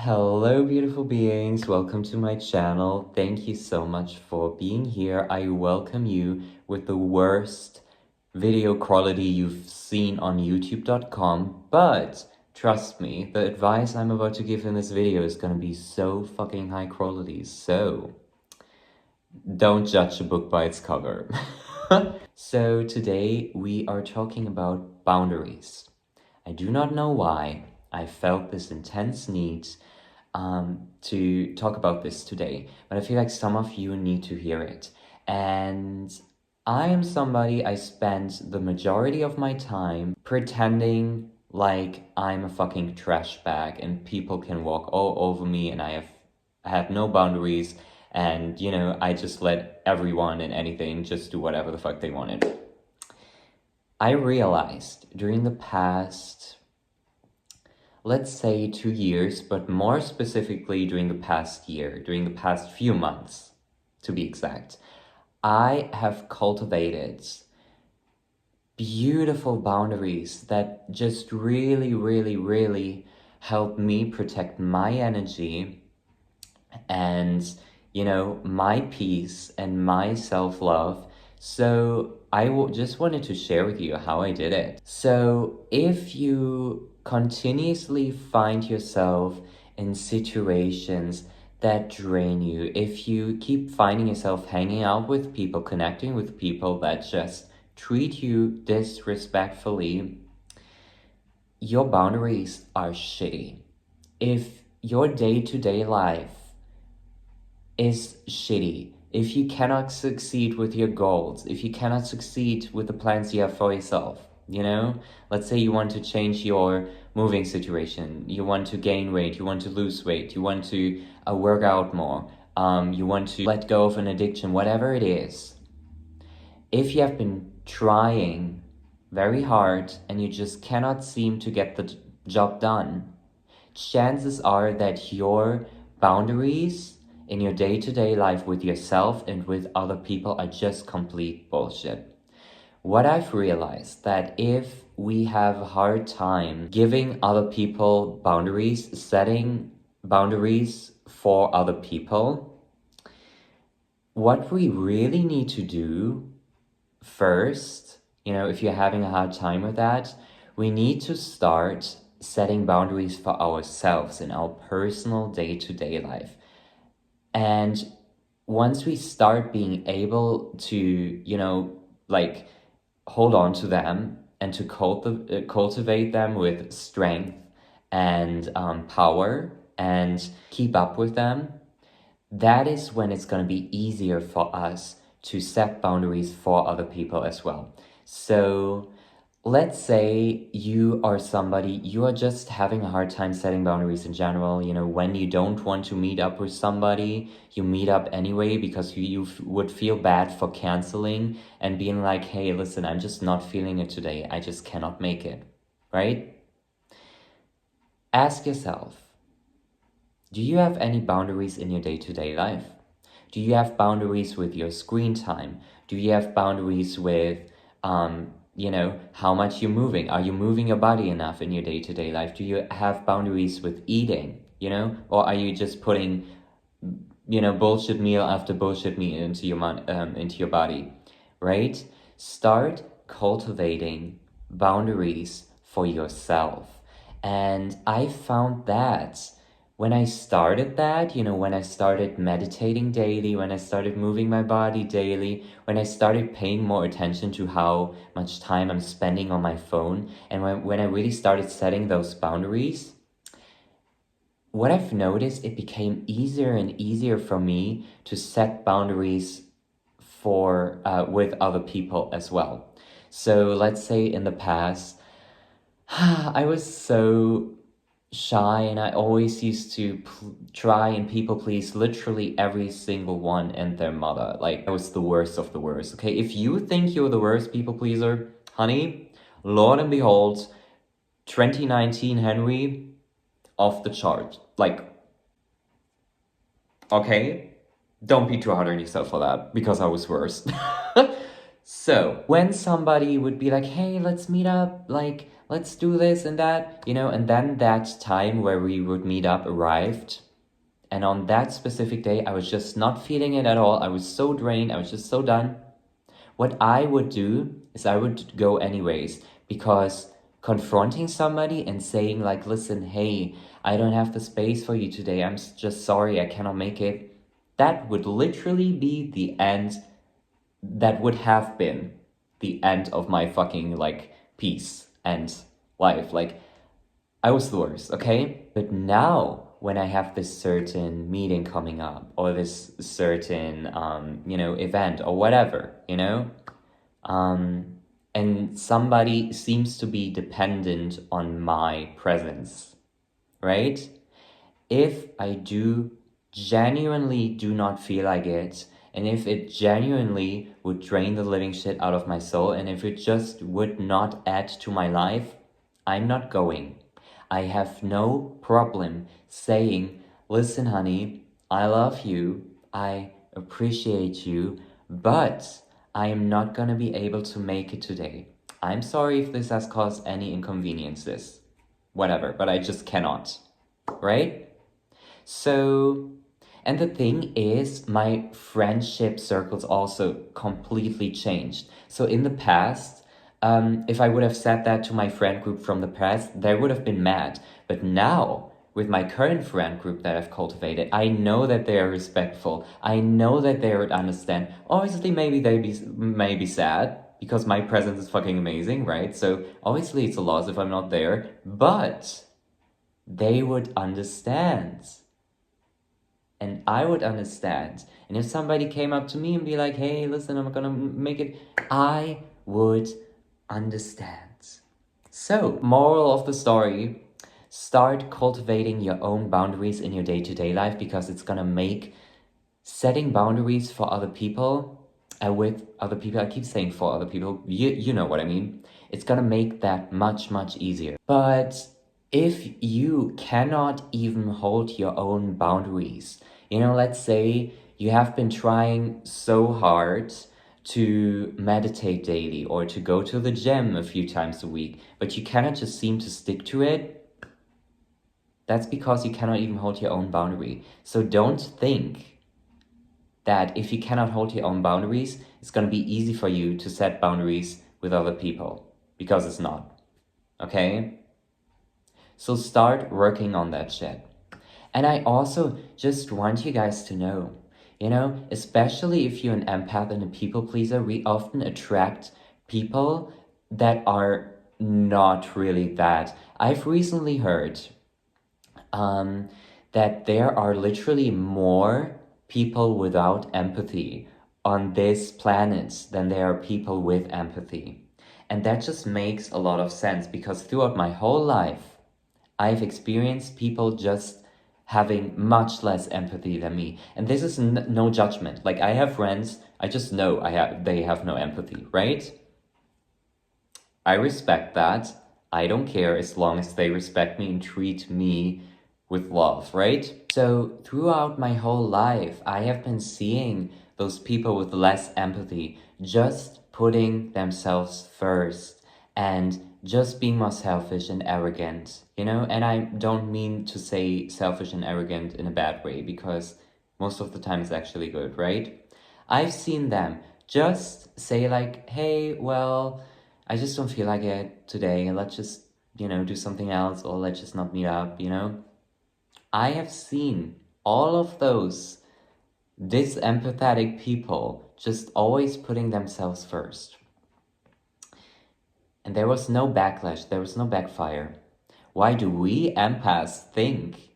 Hello, beautiful beings. Welcome to my channel. Thank you so much for being here. I welcome you with the worst video quality you've seen on youtube.com. But trust me, the advice I'm about to give in this video is gonna be so fucking high quality. So don't judge a book by its cover. So today we are talking about boundaries. I do not know why I felt this intense need to talk about this today, but I feel like some of you need to hear it. And I am somebody, I spend the majority of my time pretending like I'm a fucking trash bag and people can walk all over me and I have no boundaries, and I just let everyone and anything just do whatever the fuck they wanted. I realized during the past, let's say 2 years, but more specifically during the past year, during the past few months, to be exact, I have cultivated beautiful boundaries that just really, really, really help me protect my energy and, my peace and my self-love. So I just wanted to share with you how I did it. So if you continuously find yourself in situations that drain you, if you keep finding yourself hanging out with people, connecting with people that just treat you disrespectfully, your boundaries are shitty. If your day-to-day life is shitty, if you cannot succeed with your goals, if you cannot succeed with the plans you have for yourself, let's say you want to change your moving situation, you want to gain weight, you want to lose weight, you want to work out more, you want to let go of an addiction, whatever it is. If you have been trying very hard and you just cannot seem to get the job done, chances are that your boundaries in your day-to-day life with yourself and with other people are just complete bullshit. What I've realized that if we have a hard time giving other people boundaries, setting boundaries for other people, what we really need to do first, if you're having a hard time with that, we need to start setting boundaries for ourselves in our personal day-to-day life. And once we start being able to, hold on to them and to cultivate them with strength and power and keep up with them, that is when it's going to be easier for us to set boundaries for other people as well. So let's say you are just having a hard time setting boundaries in general. When you don't want to meet up with somebody, you meet up anyway because you would feel bad for canceling and being like, hey, listen, I'm just not feeling it today. I just cannot make it, right? Ask yourself, do you have any boundaries in your day-to-day life? Do you have boundaries with your screen time? Do you have boundaries with, how much you're moving? Are you moving your body enough in your day-to-day life? Do you have boundaries with eating, or are you just putting, bullshit meal after bullshit meal into your body, right? Start cultivating boundaries for yourself. And I found that when I started that, when I started meditating daily, when I started moving my body daily, when I started paying more attention to how much time I'm spending on my phone, and when I really started setting those boundaries, what I've noticed, it became easier and easier for me to set boundaries with other people as well. So let's say in the past, I was so shy and I always used to try and people please literally every single one and their mother. Like, I was the worst of the worst. Okay, if you think you're the worst people pleaser, honey, Lord and behold, 2019 Henry, off the chart. Like, okay, don't be too hard on yourself for that, because I was worse. So when somebody would be like, hey, let's meet up, like, let's do this and that, and then that time where we would meet up arrived. And on that specific day, I was just not feeling it at all. I was so drained. I was just so done. What I would do is I would go anyways, because confronting somebody and saying like, listen, hey, I don't have the space for you today. I'm just sorry. I cannot make it. That would literally be the end. That would have been the end of my fucking like peace and life. Like, I was the worst, okay? But now, when I have this certain meeting coming up, or this certain, event, or whatever, and somebody seems to be dependent on my presence, right? If I genuinely do not feel like it, and if it genuinely would drain the living shit out of my soul, and if it just would not add to my life, I'm not going. I have no problem saying, listen, honey, I love you, I appreciate you, but I am not gonna be able to make it today. I'm sorry if this has caused any inconveniences. Whatever, but I just cannot, right? So, and the thing is, my friendship circles also completely changed. So in the past, if I would have said that to my friend group from the past, they would have been mad. But now, with my current friend group that I've cultivated, I know that they are respectful. I know that they would understand. Obviously, maybe they may be sad because my presence is fucking amazing, right? So obviously, it's a loss if I'm not there, but they would understand. And I would understand. And if somebody came up to me and be like, hey, listen, I'm gonna make it, I would understand. So, moral of the story, start cultivating your own boundaries in your day-to-day life, because it's gonna make setting boundaries for other people, with other people, I keep saying for other people, you know what I mean. It's gonna make that much, much easier. But if you cannot even hold your own boundaries, let's say you have been trying so hard to meditate daily or to go to the gym a few times a week, but you cannot just seem to stick to it, that's because you cannot even hold your own boundary. So don't think that if you cannot hold your own boundaries, it's going to be easy for you to set boundaries with other people, because it's not. Okay? So start working on that shit. And I also just want you guys to know, especially if you're an empath and a people pleaser, we often attract people that are not really that. I've recently heard that there are literally more people without empathy on this planet than there are people with empathy. And that just makes a lot of sense, because throughout my whole life, I've experienced people just having much less empathy than me. And this is no judgment. Like, I have friends, I just know they have no empathy, right? I respect that. I don't care as long as they respect me and treat me with love, right? So throughout my whole life, I have been seeing those people with less empathy just putting themselves first and just being more selfish and arrogant, And I don't mean to say selfish and arrogant in a bad way, because most of the time it's actually good, right? I've seen them just say like, hey, well, I just don't feel like it today. Let's just, do something else, or let's just not meet up, I have seen all of those disempathetic people just always putting themselves first. And there was no backlash, there was no backfire. Why do we empaths think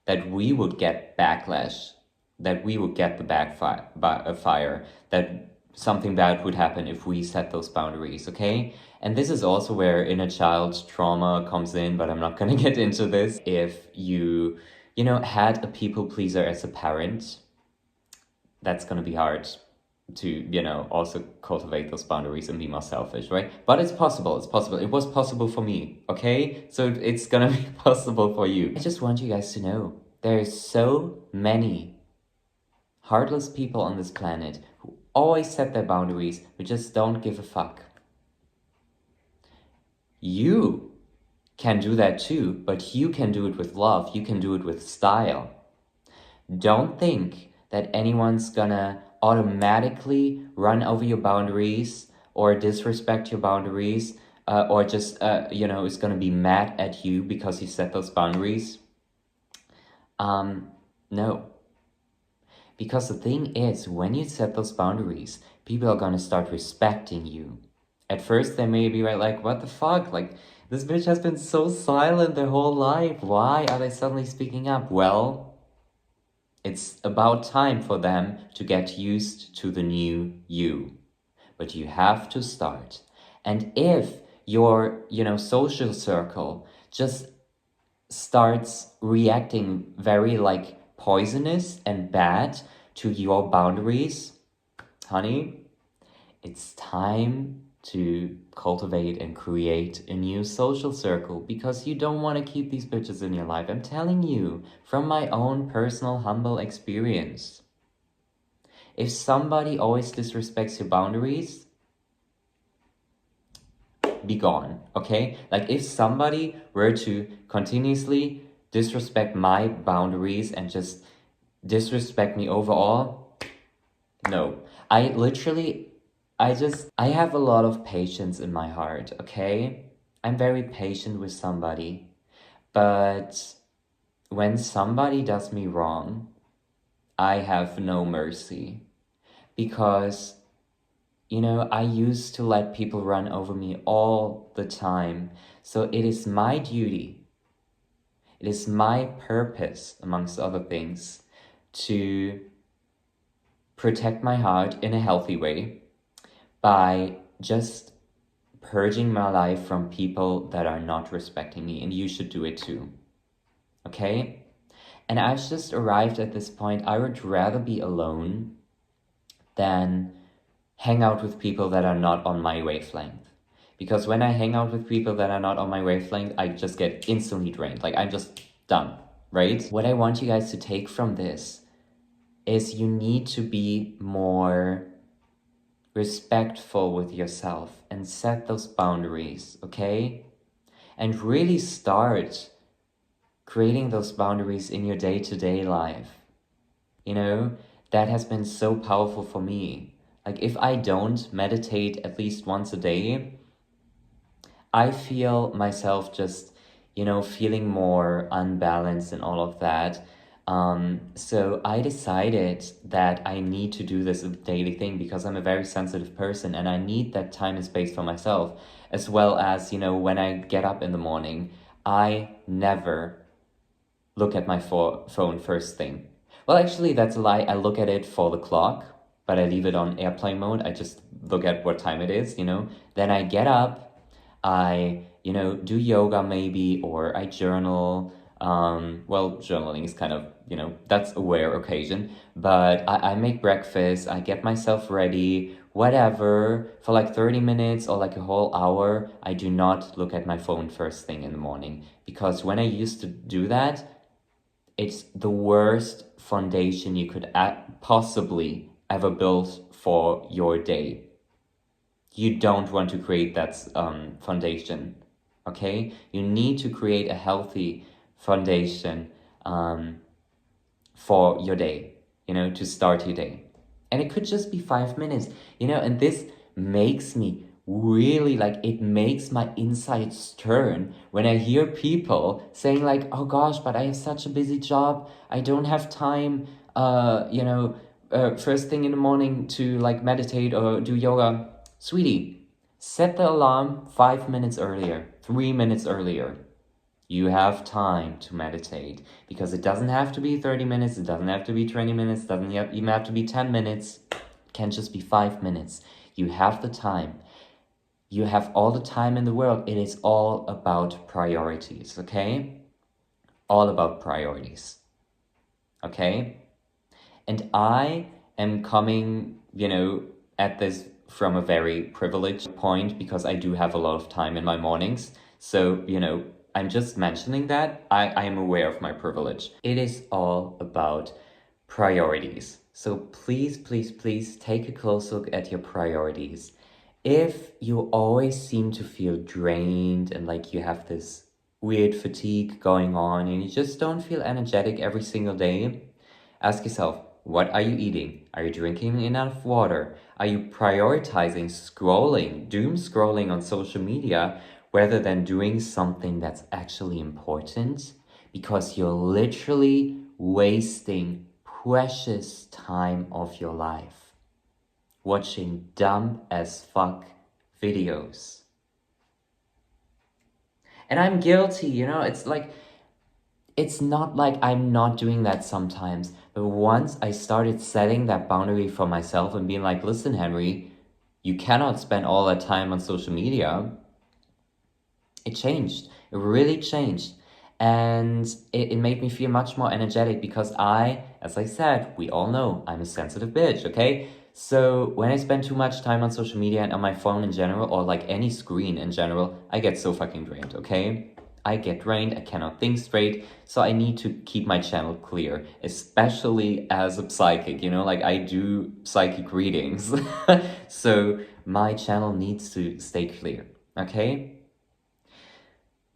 that we would get backlash, that we would get the backfire, that something bad would happen if we set those boundaries, okay? And this is also where inner child trauma comes in, but I'm not gonna get into this. If you had a people pleaser as a parent, that's gonna be hard to, also cultivate those boundaries and be more selfish, right? But it's possible, It was possible for me, okay? So it's gonna be possible for you. I just want you guys to know, there's so many heartless people on this planet who always set their boundaries, who just don't give a fuck. You can do that too, but you can do it with love. You can do it with style. Don't think that anyone's gonna automatically run over your boundaries or disrespect your boundaries, or just, is gonna be mad at you because you set those boundaries. No. Because the thing is, when you set those boundaries, people are gonna start respecting you. At first, they may be like, what the fuck? Like, this bitch has been so silent their whole life. Why are they suddenly speaking up? Well, it's about time for them to get used to the new you. But you have to start. And if your, social circle just starts reacting very like poisonous and bad to your boundaries, honey, it's time to cultivate and create a new social circle, because you don't want to keep these bitches in your life. I'm telling you from my own personal humble experience. If somebody always disrespects your boundaries, be gone, okay? Like, if somebody were to continuously disrespect my boundaries and just disrespect me overall, no. I have a lot of patience in my heart, okay? I'm very patient with somebody, but when somebody does me wrong, I have no mercy, because I used to let people run over me all the time. So it is my duty, it is my purpose, amongst other things, to protect my heart in a healthy way by just purging my life from people that are not respecting me. And you should do it too. Okay? And I've just arrived at this point. I would rather be alone than hang out with people that are not on my wavelength. Because when I hang out with people that are not on my wavelength, I just get instantly drained. Like, I'm just done, right? What I want you guys to take from this is you need to be more respectful with yourself and set those boundaries, okay? And really start creating those boundaries in your day-to-day life. That has been so powerful for me. Like, if I don't meditate at least once a day, I feel myself just, feeling more unbalanced and all of that. So I decided that I need to do this a daily thing, because I'm a very sensitive person and I need that time and space for myself, as well as, when I get up in the morning, I never look at my phone first thing. Well, actually, that's a lie. I look at it for the clock, but I leave it on airplane mode. I just look at what time it is, Then I get up, I, do yoga maybe, or I journal. Well, journaling is kind of, that's a rare occasion. But I make breakfast, I get myself ready, whatever, for like 30 minutes or like a whole hour. I do not look at my phone first thing in the morning. Because when I used to do that, it's the worst foundation you could possibly ever build for your day. You don't want to create that foundation, okay? You need to create a healthy foundation for your day, to start your day. And it could just be 5 minutes, and this makes me really, like, it makes my insides turn when I hear people saying like, oh gosh, but I have such a busy job, I don't have time, first thing in the morning to like meditate or do yoga. Sweetie, set the alarm 5 minutes earlier, 3 minutes earlier. You have time to meditate, because it doesn't have to be 30 minutes, it doesn't have to be 20 minutes, it doesn't even have to be 10 minutes, it can just be 5 minutes. You have the time. You have all the time in the world. It is all about priorities, okay? All about priorities, okay? And I am coming, at this from a very privileged point, because I do have a lot of time in my mornings. So, I'm just mentioning that. I am aware of my privilege. It is all about priorities. So please, please, please take a close look at your priorities. If you always seem to feel drained and like you have this weird fatigue going on and you just don't feel energetic every single day, ask yourself, what are you eating? Are you drinking enough water? Are you prioritizing scrolling, doom scrolling on social media rather than doing something that's actually important? Because you're literally wasting precious time of your life watching dumb as fuck videos. And I'm guilty, it's not like I'm not doing that sometimes, but once I started setting that boundary for myself and being like, listen, Henry, you cannot spend all that time on social media, it changed. It really changed. And it made me feel much more energetic because as I said, we all know I'm a sensitive bitch, okay? So when I spend too much time on social media and on my phone in general, or like any screen in general, I get so fucking drained, okay? I get drained, I cannot think straight, so I need to keep my channel clear, especially as a psychic, like I do psychic readings. So my channel needs to stay clear, okay?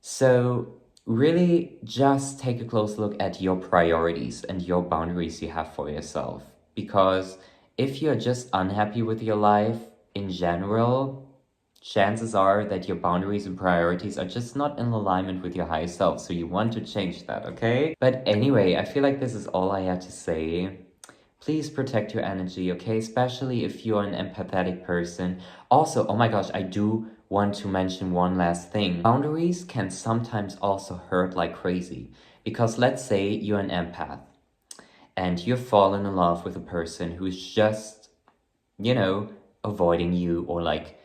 So really just take a close look at your priorities and your boundaries you have for yourself. Because if you're just unhappy with your life in general, chances are that your boundaries and priorities are just not in alignment with your higher self. So you want to change that, okay? But anyway, I feel like this is all I had to say. Please protect your energy, okay? Especially if you're an empathetic person. Also, oh my gosh, I do want to mention one last thing. Boundaries can sometimes also hurt like crazy. Because let's say you're an empath and you've fallen in love with a person who's just, avoiding you, or like,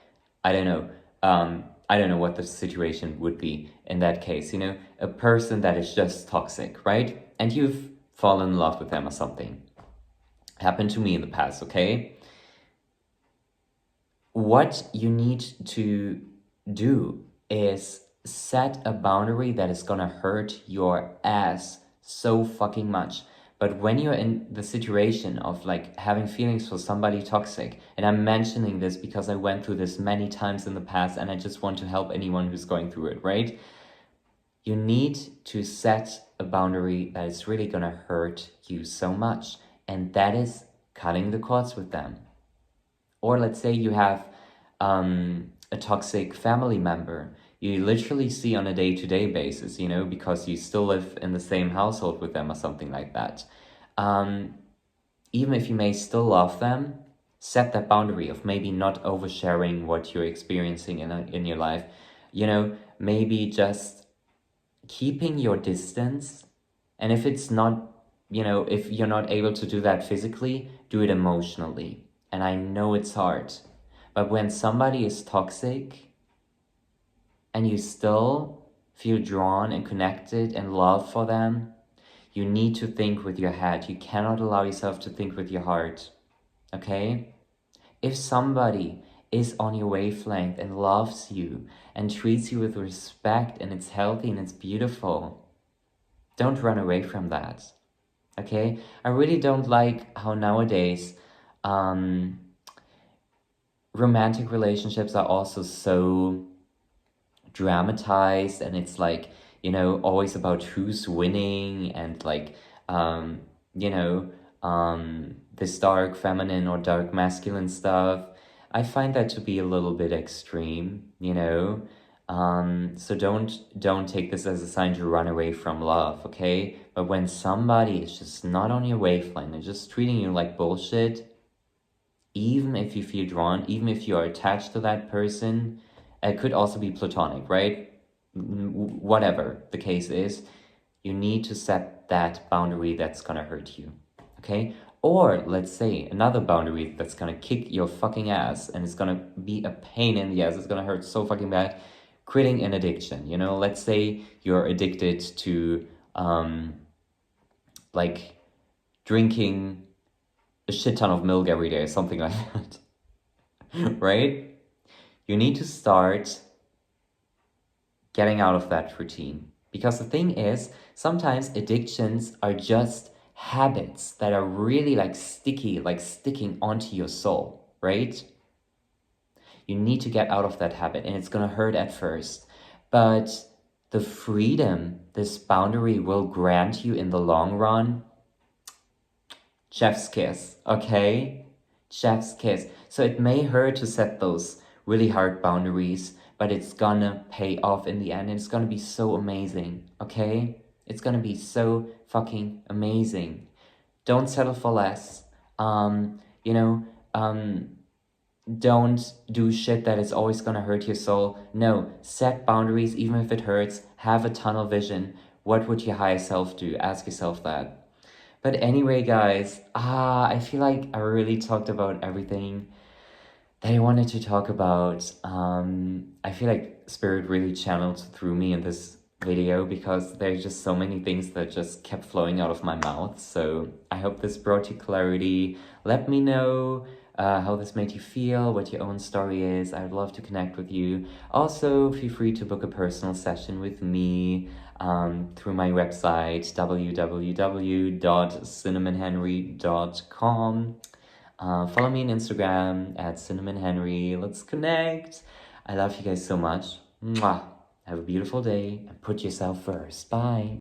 I don't know, I don't know what the situation would be in that case, a person that is just toxic, right? And you've fallen in love with them or something. Happened to me in the past, okay? What you need to do is set a boundary that is gonna hurt your ass so fucking much. But when you're in the situation of like having feelings for somebody toxic, and I'm mentioning this because I went through this many times in the past and I just want to help anyone who's going through it, right? You need to set a boundary that is really gonna hurt you so much, and that is cutting the cords with them. Or let's say you have a toxic family member you literally see on a day-to-day basis, because you still live in the same household with them or something like that. Even if you may still love them, set that boundary of maybe not oversharing what you're experiencing in your life. Maybe just keeping your distance. And if it's not, if you're not able to do that physically, do it emotionally. And I know it's hard, but when somebody is toxic and you still feel drawn and connected and love for them, you need to think with your head. You cannot allow yourself to think with your heart, okay? If somebody is on your wavelength and loves you and treats you with respect and it's healthy and it's beautiful, don't run away from that, okay? I really don't like how nowadays romantic relationships are also so dramatized, and it's like, always about who's winning, and like, this dark feminine or dark masculine stuff. I find that to be a little bit extreme, so don't take this as a sign to run away from love, okay? But when somebody is just not on your wavelength and just treating you like bullshit, even if you feel drawn, even if you are attached to that person, it could also be platonic, right? Whatever the case is, you need to set that boundary that's gonna hurt you, okay? Or let's say another boundary that's gonna kick your fucking ass and it's gonna be a pain in the ass, it's gonna hurt so fucking bad, quitting an addiction, Let's say you're addicted to, like, drinking a shit ton of milk every day, something like that, right? You need to start getting out of that routine. Because the thing is, sometimes addictions are just habits that are really like sticky, like sticking onto your soul, right? You need to get out of that habit, and it's gonna hurt at first. But the freedom this boundary will grant you in the long run, chef's kiss, okay? Chef's kiss. So it may hurt to set those really hard boundaries, but it's gonna pay off in the end, and it's gonna be so amazing, okay? It's gonna be so fucking amazing. Don't settle for less. You know, don't do shit that is always gonna hurt your soul. No, set boundaries even if it hurts. Have a tunnel vision. What would your higher self do? Ask yourself that. But anyway, guys, I feel like I really talked about everything that I wanted to talk about. I feel like Spirit really channeled through me in this video because there's just so many things that just kept flowing out of my mouth. So I hope this brought you clarity. Let me know how this made you feel, what your own story is. I'd love to connect with you. Also, feel free to book a personal session with me through my website, www.cinnamonhenry.com. Follow me on Instagram at cinnamonhenry. Let's connect. I love you guys so much. Mwah. Have a beautiful day and put yourself first. Bye.